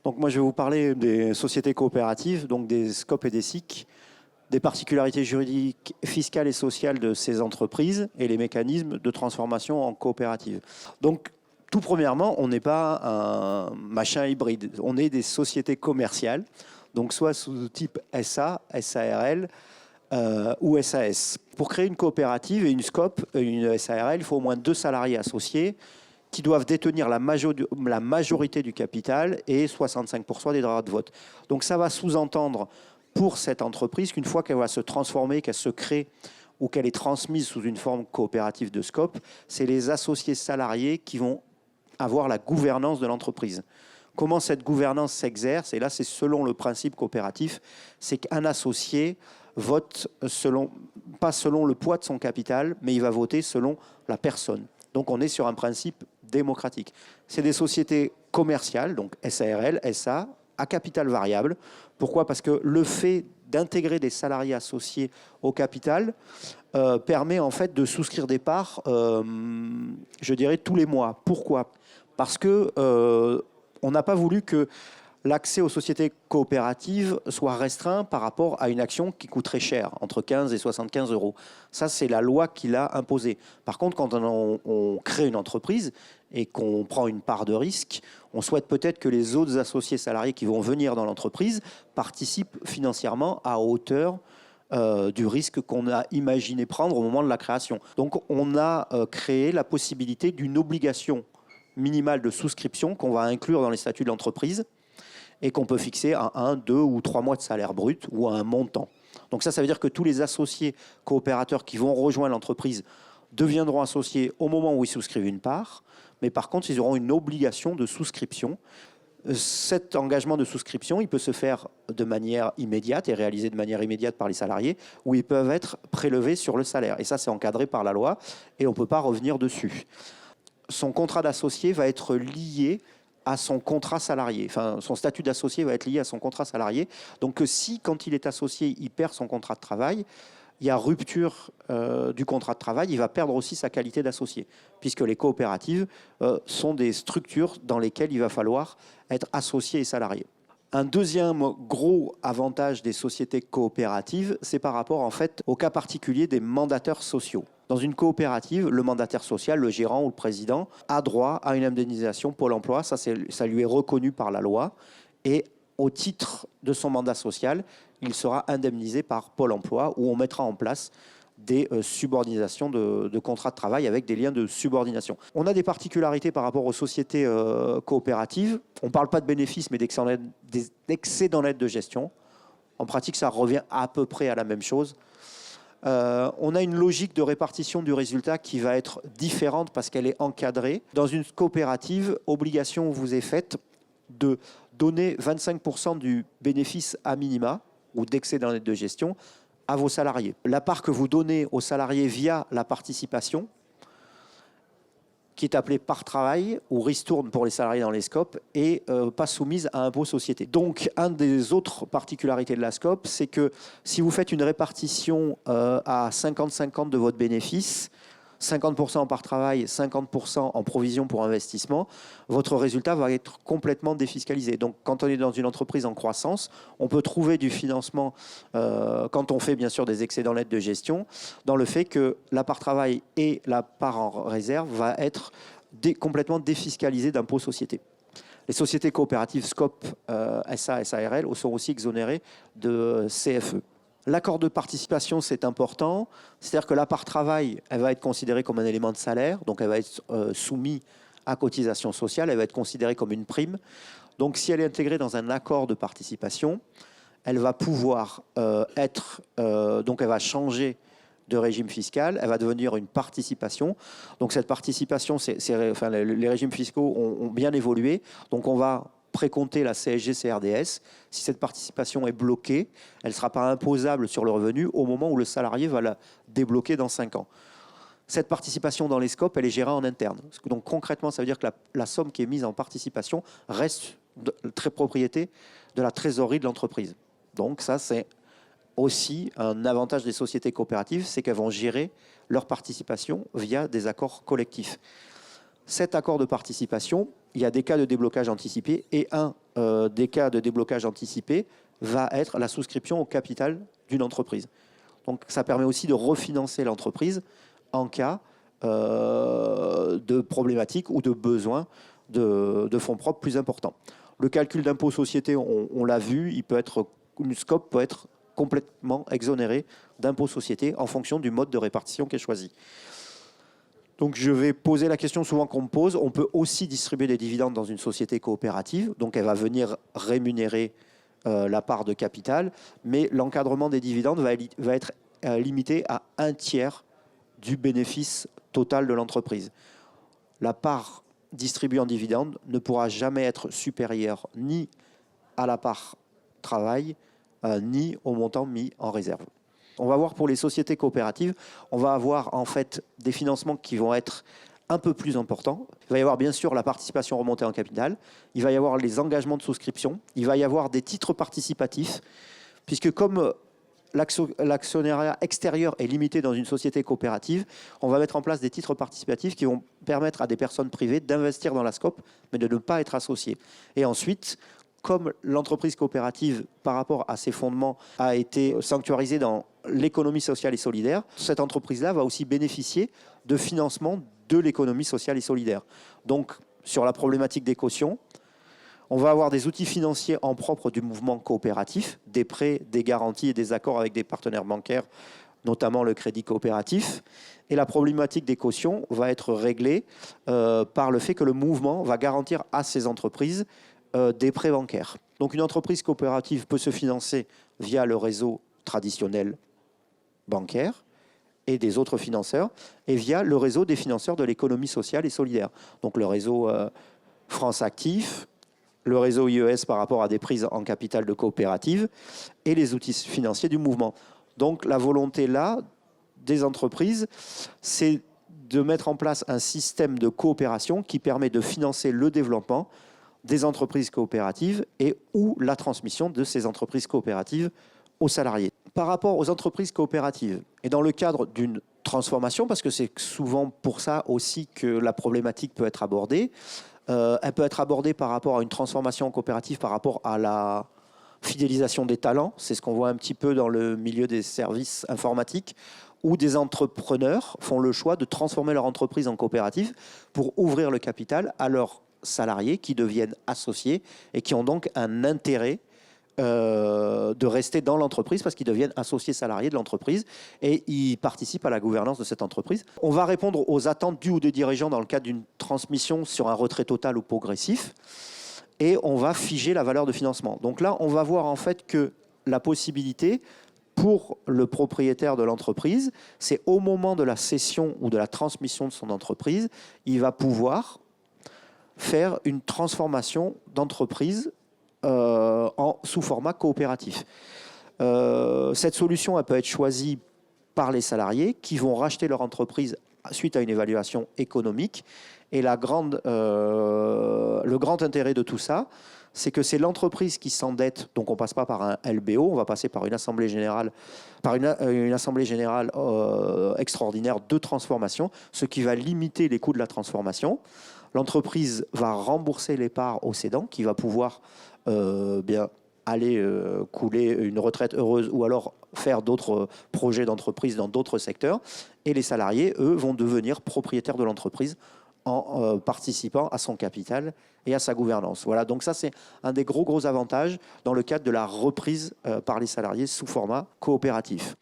Donc moi, je vais vous parler des sociétés coopératives, donc des SCOP et des SIC, des particularités juridiques, fiscales et sociales de ces entreprises et les mécanismes de transformation en coopérative. Donc, tout premièrement, on n'est pas un machin hybride. On est des sociétés commerciales, donc soit sous type SA, SARL ou SAS. Pour créer une coopérative et une SCOP, une SARL, il faut au moins 2 salariés associés qui doivent détenir la majorité du capital et 65% des droits de vote. Donc ça va sous-entendre pour cette entreprise qu'une fois qu'elle va se transformer, qu'elle se crée ou qu'elle est transmise sous une forme coopérative de SCOP, c'est les associés salariés qui vont avoir la gouvernance de l'entreprise. Comment cette gouvernance s'exerce? Et là, c'est selon le principe coopératif, c'est qu'un associé vote pas selon le poids de son capital, mais il va voter selon la personne. Donc on est sur un principe démocratique. C'est des sociétés commerciales, donc SARL, SA, à capital variable. Pourquoi? Parce que le fait d'intégrer des salariés associés au capital permet en fait de souscrire des parts, je dirais, tous les mois. Pourquoi? Parce que on n'a pas voulu que l'accès aux sociétés coopératives soit restreint par rapport à une action qui coûterait cher, entre 15 et 75 euros. Ça, c'est la loi qui l'a imposé. Par contre, quand on crée une entreprise et qu'on prend une part de risque, on souhaite peut-être que les autres associés salariés qui vont venir dans l'entreprise participent financièrement à hauteur du risque qu'on a imaginé prendre au moment de la création. Donc, on a créé la possibilité d'une obligation minimale de souscription qu'on va inclure dans les statuts de l'entreprise et qu'on peut fixer à 1, 2 ou 3 mois de salaire brut ou à un montant. Donc ça veut dire que tous les associés coopérateurs qui vont rejoindre l'entreprise deviendront associés au moment où ils souscrivent une part, mais par contre, ils auront une obligation de souscription. Cet engagement de souscription, il peut se faire de manière immédiate et réalisé de manière immédiate par les salariés, ou ils peuvent être prélevés sur le salaire. Et ça, c'est encadré par la loi et on ne peut pas revenir dessus. Son contrat d'associé va être lié à son contrat salarié. Enfin, son statut d'associé va être lié à son contrat salarié. Donc, si, quand il est associé, il perd son contrat de travail, il y a rupture du contrat de travail, il va perdre aussi sa qualité d'associé, puisque les coopératives sont des structures dans lesquelles il va falloir être associé et salarié. Un deuxième gros avantage des sociétés coopératives, c'est par rapport en fait au cas particulier des mandataires sociaux. Dans une coopérative, le mandataire social, le gérant ou le président, a droit à une indemnisation Pôle emploi. Ça lui est reconnu par la loi. Et au titre de son mandat social, il sera indemnisé par Pôle emploi où on mettra en place des subordinations de contrats de travail avec des liens de subordination. On a des particularités par rapport aux sociétés coopératives. On ne parle pas de bénéfices, mais d'excédents nets de gestion. En pratique, ça revient à peu près à la même chose. On a une logique de répartition du résultat qui va être différente parce qu'elle est encadrée. Dans une coopérative, obligation vous est faite de donner 25% du bénéfice à minima ou d'excédent net de gestion à vos salariés. La part que vous donnez aux salariés via la participation, qui est appelée part travail ou ristourne pour les salariés dans les SCOP, et pas soumise à impôt société. Donc, une des autres particularités de la SCOP, c'est que si vous faites une répartition à 50-50 de votre bénéfice, 50% en part travail, 50% en provision pour investissement, votre résultat va être complètement défiscalisé. Donc, quand on est dans une entreprise en croissance, on peut trouver du financement, quand on fait bien sûr des excédents nets de gestion, dans le fait que la part travail et la part en réserve va être complètement défiscalisée d'impôt société. Les sociétés coopératives SCOP, SA, SARL sont aussi exonérées de CFE. L'accord de participation, c'est important. C'est-à-dire que la part travail, elle va être considérée comme un élément de salaire, donc elle va être soumise à cotisation sociale, elle va être considérée comme une prime. Donc si elle est intégrée dans un accord de participation, elle va pouvoir donc elle va changer de régime fiscal, elle va devenir une participation. Donc cette participation, enfin, les régimes fiscaux ont bien évolué, donc on va précompter la CSG CRDS. Si cette participation est bloquée, elle ne sera pas imposable sur le revenu au moment où le salarié va la débloquer dans 5 ans. Cette participation dans les SCOP, elle est gérée en interne. Donc concrètement, ça veut dire que la somme qui est mise en participation reste très propriété de la trésorerie de l'entreprise. Donc ça, c'est aussi un avantage des sociétés coopératives, c'est qu'elles vont gérer leur participation via des accords collectifs. Cet accord de participation, il y a des cas de déblocage anticipé et un des cas de déblocage anticipé va être la souscription au capital d'une entreprise. Donc ça permet aussi de refinancer l'entreprise en cas de problématiques ou de besoins de fonds propres plus importants. Le calcul d'impôt société, on l'a vu, une SCOP peut être complètement exonérée d'impôt société en fonction du mode de répartition qui est choisi. Donc je vais poser la question souvent qu'on me pose. On peut aussi distribuer des dividendes dans une société coopérative. Donc elle va venir rémunérer la part de capital. Mais l'encadrement des dividendes va être limité à 1/3 du bénéfice total de l'entreprise. La part distribuée en dividendes ne pourra jamais être supérieure ni à la part travail, ni au montant mis en réserve. On va voir pour les sociétés coopératives, on va avoir en fait des financements qui vont être un peu plus importants. Il va y avoir bien sûr la participation remontée en capital, il va y avoir les engagements de souscription, il va y avoir des titres participatifs, puisque comme l'actionnariat extérieur est limité dans une société coopérative, on va mettre en place des titres participatifs qui vont permettre à des personnes privées d'investir dans la SCOP, mais de ne pas être associées. Et ensuite, comme l'entreprise coopérative, par rapport à ses fondements, a été sanctuarisée dans l'économie sociale et solidaire, cette entreprise-là va aussi bénéficier de financement de l'économie sociale et solidaire. Donc, sur la problématique des cautions, on va avoir des outils financiers en propre du mouvement coopératif, des prêts, des garanties et des accords avec des partenaires bancaires, notamment le crédit coopératif. Et la problématique des cautions va être réglée par le fait que le mouvement va garantir à ces entreprises des prêts bancaires. Donc une entreprise coopérative peut se financer via le réseau traditionnel bancaire et des autres financeurs, et via le réseau des financeurs de l'économie sociale et solidaire. Donc le réseau France Actif, le réseau IES par rapport à des prises en capital de coopératives et les outils financiers du mouvement. Donc la volonté là des entreprises, c'est de mettre en place un système de coopération qui permet de financer le développement des entreprises coopératives et ou la transmission de ces entreprises coopératives aux salariés. Par rapport aux entreprises coopératives et dans le cadre d'une transformation, parce que c'est souvent pour ça aussi que la problématique peut être abordée, elle peut être abordée par rapport à une transformation coopérative, par rapport à la fidélisation des talents. C'est ce qu'on voit un petit peu dans le milieu des services informatiques, où des entrepreneurs font le choix de transformer leur entreprise en coopérative pour ouvrir le capital à leurs salariés qui deviennent associés et qui ont donc un intérêt de rester dans l'entreprise parce qu'ils deviennent associés salariés de l'entreprise et ils participent à la gouvernance de cette entreprise. On va répondre aux attentes du ou des dirigeants dans le cadre d'une transmission sur un retrait total ou progressif et on va figer la valeur de financement. Donc là, on va voir en fait que la possibilité pour le propriétaire de l'entreprise, c'est au moment de la cession ou de la transmission de son entreprise, il va pouvoir faire une transformation d'entreprise sous format coopératif. Cette solution, elle peut être choisie par les salariés qui vont racheter leur entreprise suite à une évaluation économique. Et le grand intérêt de tout ça, c'est que c'est l'entreprise qui s'endette, donc on ne passe pas par un LBO, on va passer par une assemblée générale, extraordinaire de transformation, ce qui va limiter les coûts de la transformation. L'entreprise va rembourser les parts au cédant qui va pouvoir aller couler une retraite heureuse ou alors faire d'autres projets d'entreprise dans d'autres secteurs. Et les salariés, eux, vont devenir propriétaires de l'entreprise en participant à son capital et à sa gouvernance. Voilà, donc ça c'est un des gros avantages dans le cadre de la reprise par les salariés sous format coopératif.